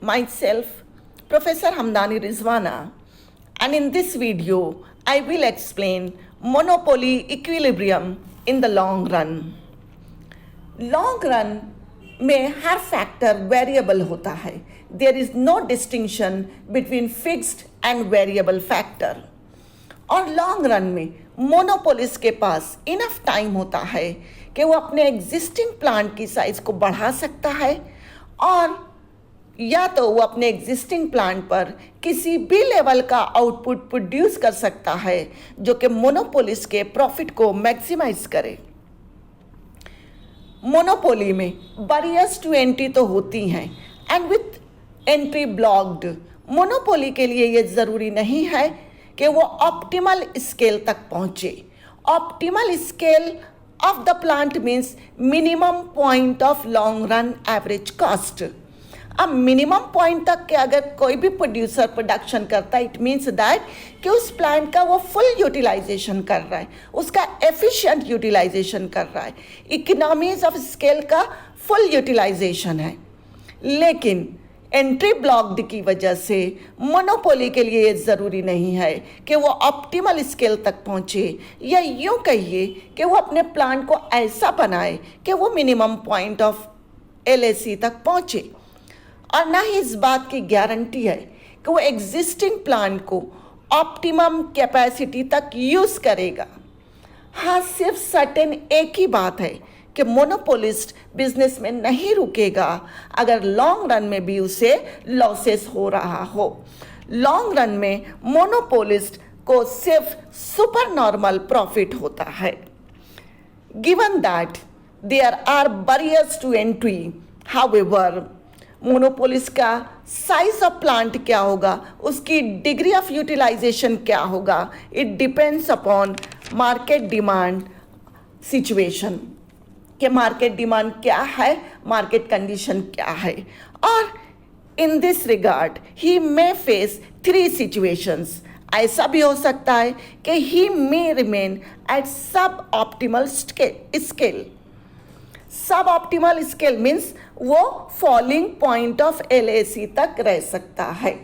myself, Professor Hamdani Rizwana, and in this video, I will explain monopoly equilibrium in the long run. Long run में हर factor variable होता है. There is no distinction between fixed and variable factor. और long run में monopolist के पास enough time होता है कि वो अपने एग्जिस्टिंग प्लांट की साइज को बढ़ा सकता है, और या तो वो अपने एग्जिस्टिंग प्लांट पर किसी भी लेवल का आउटपुट प्रोड्यूस कर सकता है जो कि मोनोपोलिस्ट के प्रॉफिट को मैक्सिमाइज करे. मोनोपोली में बैरियर्स टू एंट्री तो होती हैं, and with entry blocked. Monopoly के लिए ये ज़रूरी नहीं है कि वो ऑप्टिमल स्केल तक पहुँचे. Optimal scale of the plant means minimum point of long run average cost. अब मिनिमम पॉइंट तक के अगर कोई भी प्रोड्यूसर प्रोडक्शन करता है, इट मीन्स दैट कि उस प्लांट का वो फुल यूटिलाइजेशन कर रहा है, उसका एफिशिएंट यूटिलाइजेशन कर रहा है, इकोनॉमीज ऑफ स्केल का फुल यूटिलाइजेशन है. लेकिन एंट्री ब्लॉक्ड की वजह से मोनोपोली के लिए ये ज़रूरी नहीं है कि वो ऑप्टिमल स्केल तक पहुँचे, या यूँ कहिए कि वो अपने प्लांट को ऐसा बनाए कि वो मिनिमम पॉइंट ऑफ LAC तक पहुँचे. और ना ही इस बात की गारंटी है कि वो एग्जिस्टिंग प्लांट को ऑप्टिमम कैपेसिटी तक यूज़ करेगा. हाँ, सिर्फ सर्टेन एक ही बात है कि मोनोपोलिस्ट बिजनेस में नहीं रुकेगा अगर लॉन्ग रन में भी उसे लॉसेस हो रहा हो. लॉन्ग रन में मोनोपोलिस्ट को सिर्फ सुपर नॉर्मल प्रॉफिट होता है. Given that there are barriers to entry, however monopolist का साइज ऑफ प्लांट क्या होगा, उसकी डिग्री ऑफ यूटिलाइजेशन क्या होगा, it depends upon market demand situation. कि मार्केट डिमांड क्या है, मार्केट कंडीशन क्या है. और in this regard he may face 3 situations. ऐसा भी हो सकता है कि he may remain at suboptimal scale. Suboptimal scale means वो फॉलिंग पॉइंट ऑफ LAC तक रह सकता है.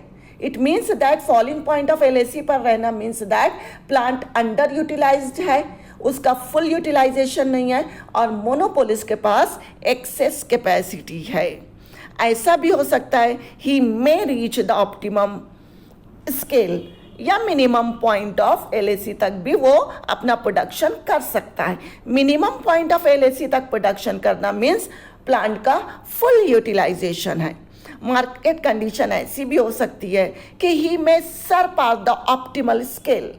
It means that falling point of LAC पर रहना means that plant underutilised है, उसका फुल यूटिलाइजेशन नहीं है, और मोनोपोलिस्ट के पास एक्सेस कैपेसिटी है. ऐसा भी हो सकता है he may reach the optimum scale या मिनिमम पॉइंट ऑफ LAC तक भी वो अपना प्रोडक्शन कर सकता है. मिनिमम पॉइंट ऑफ LAC तक प्रोडक्शन करना मीन्स प्लांट का फुल यूटिलाइजेशन है. मार्केट कंडीशन ऐसी भी हो सकती है कि he may surpass the optimal scale,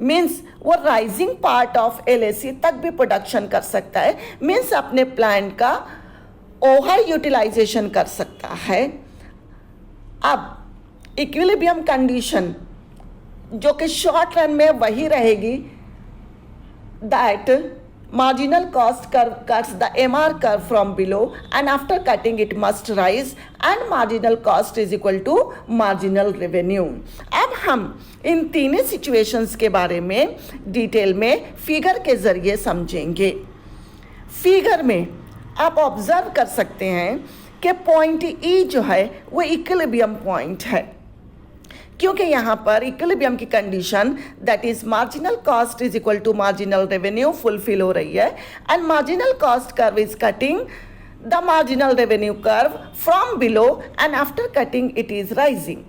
means वो राइजिंग पार्ट ऑफ LAC तक भी प्रोडक्शन कर सकता है, मीन्स अपने प्लांट का ओवर यूटिलाइजेशन कर सकता है. अब इक्विलिब्रियम कंडीशन जो कि शॉर्ट रन में वही रहेगी, that marginal cost curve cuts the MR curve from below, and after cutting it must rise, and marginal cost is equal to marginal revenue. अब हम इन तीनों सिचुएशंस के बारे में डिटेल में फिगर के ज़रिए समझेंगे. फिगर में आप ऑब्जर्व कर सकते हैं कि पॉइंट E जो है वो इक्विलिब्रियम पॉइंट है, क्योंकि यहाँ पर इक्विलिब्रियम की condition that is marginal cost is equal to marginal revenue fulfil हो रही है, and marginal cost curve is cutting the marginal revenue curve from below, and after cutting it is rising.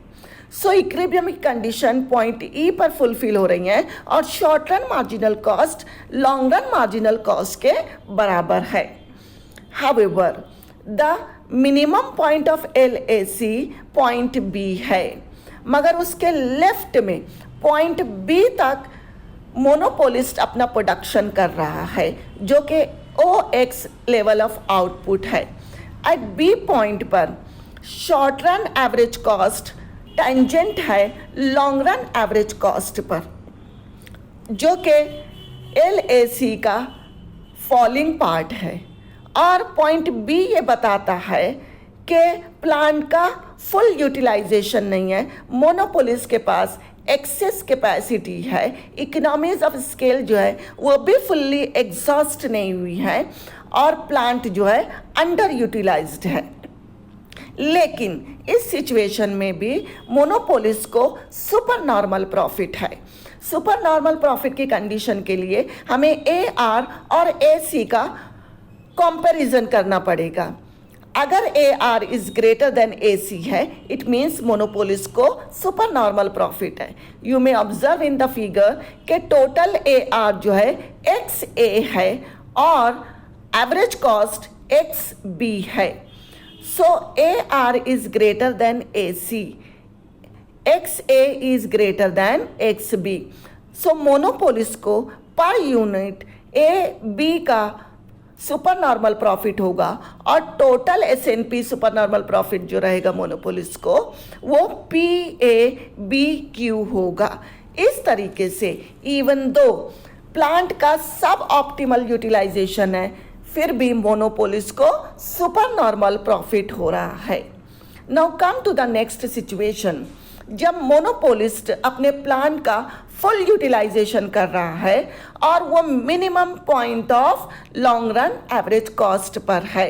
So equilibrium की condition point E पर fulfil हो रही है, और short run marginal cost long run marginal cost के बराबर है. However the minimum point of LAC point B है, मगर उसके लेफ्ट में पॉइंट B तक मोनोपोलिस्ट अपना प्रोडक्शन कर रहा है जो कि OX लेवल ऑफ आउटपुट है. एट B पॉइंट पर short run average cost tangent है लॉन्ग रन एवरेज कॉस्ट पर, जो कि LAC का फॉलिंग पार्ट है. और पॉइंट B ये बताता है कि प्लांट का फुल यूटिलाइजेशन नहीं है, मोनोपोलिस्ट के पास एक्सेस कैपेसिटी है, इकोनॉमीज ऑफ स्केल जो है वो भी फुल्ली एग्जॉस्ट नहीं हुई है, और प्लांट जो है अंडर यूटिलाइज्ड है. लेकिन इस सिचुएशन में भी मोनोपोलिस्ट को सुपर नॉर्मल प्रॉफिट है। सुपर नॉर्मल प्रॉफिट की कंडीशन के लिए हमें ए आर और ए सी का कंपैरिजन करना पड़ेगा। अगर A R is greater than A C है, इट मीन्स मोनोपोलिस्ट को सुपर नॉर्मल प्रॉफिट है। You may observe in the figure के टोटल ए आर जो है एक्स ए है और एवरेज कॉस्ट एक्स बी है। So A R is greater than A C, X A is greater than X B. So monopolist को per unit A B का super normal profit होगा और total SNP super normal profit जो रहेगा monopolist को वो P A B Q होगा। इस तरीके से इवन दो प्लांट का सब ऑप्टिमल यूटिलाइजेशन है, फिर भी मोनोपोलिस्ट को सुपर नॉर्मल प्रॉफिट हो रहा है। Now come to the next situation. जब मोनोपोलिस्ट अपने प्लांट का फुल यूटिलाइजेशन कर रहा है और वो minimum point of long run average cost पर है।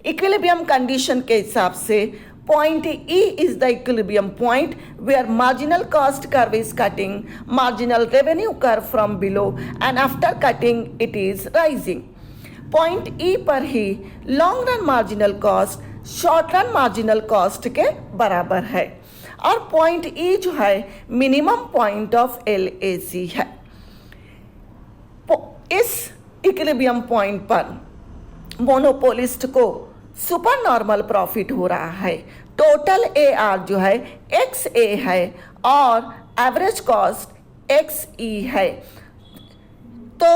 इक्विलिब्रियम कंडीशन के हिसाब से point E is the equilibrium point where marginal cost curve is cutting marginal revenue curve from below and after cutting it is rising. Point E पर ही long run marginal cost short run marginal cost के बराबर है और point E जो है minimum point of L A C है। इस इक्विलिब्रियम पॉइंट पर मोनोपोलिस्ट को सुपर नॉर्मल प्रॉफिट हो रहा है। टोटल ए आर जो है एक्स ए है और एवरेज कॉस्ट एक्स ई है। तो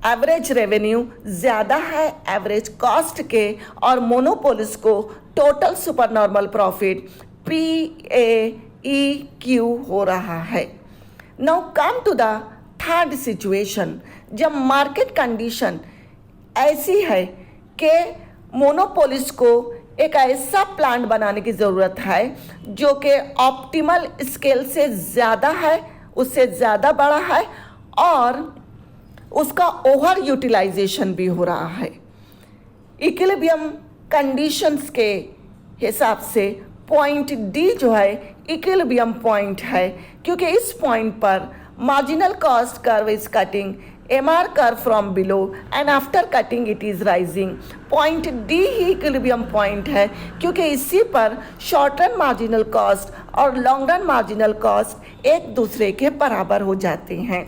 एवरेज रेवेन्यू ज़्यादा है एवरेज कॉस्ट के और मोनोपोलिस्ट को total super normal profit P A E Q हो रहा है। Now come to the third situation. जब मार्केट कंडीशन ऐसी है कि मोनोपोलिस्ट को एक ऐसा प्लांट बनाने की ज़रूरत है जो कि ऑप्टिमल स्केल से ज़्यादा है, उससे ज़्यादा बड़ा है और उसका ओवर यूटिलाइजेशन भी हो रहा है। इक्विलिब्रियम कंडीशंस के हिसाब से पॉइंट डी जो है इक्विलिब्रियम पॉइंट है क्योंकि इस पॉइंट पर marginal cost curve is cutting MR curve from below and after cutting it is rising। Point D ही इक्विलिब्रियम पॉइंट है क्योंकि इसी पर शॉर्ट रन मार्जिनल कॉस्ट और लॉन्ग रन मार्जिनल कॉस्ट एक दूसरे के बराबर हो जाते हैं।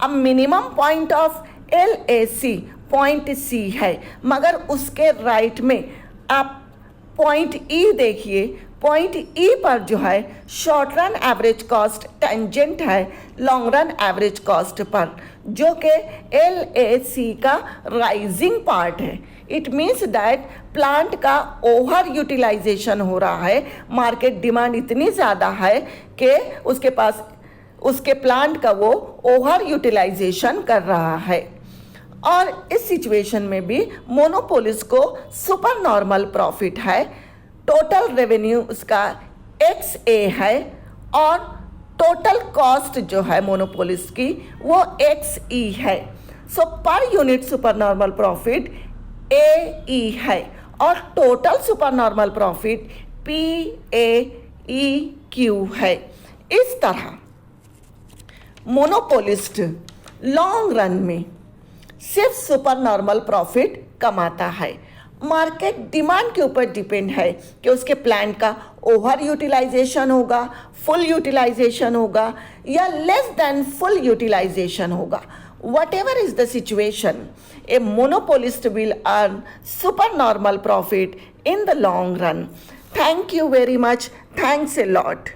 अब minimum point of LAC point C है मगर उसके राइट में आप पॉइंट E देखिए। पॉइंट E पर जो है short run average cost tangent है लॉन्ग रन एवरेज कॉस्ट पर जो कि LAC का राइजिंग पार्ट है। इट मीन्स दैट प्लांट का ओवर यूटिलाइजेशन हो रहा है। मार्केट डिमांड इतनी ज़्यादा है कि उसके पास उसके प्लांट का वो ओवर यूटिलाइजेशन कर रहा है और इस सिचुएशन में भी मोनोपोलिस को सुपर नॉर्मल प्रॉफिट है। टोटल रेवेन्यू उसका XA है और टोटल कॉस्ट जो है मोनोपोलिस की वो XE है। So per unit super normal profit AE है और total super normal profit PAEQ है। इस तरह मोनोपोलिस्ट लॉन्ग रन में सिर्फ सुपर नॉर्मल प्रॉफिट कमाता है। मार्केट डिमांड के ऊपर डिपेंड है कि उसके प्लांट का ओवर यूटिलाइजेशन होगा, फुल यूटिलाइजेशन होगा या लेस देन फुल यूटिलाइजेशन होगा। Whatever is the situation, a monopolist will earn supernormal profit in the long run. Thank you very much. Thanks a lot.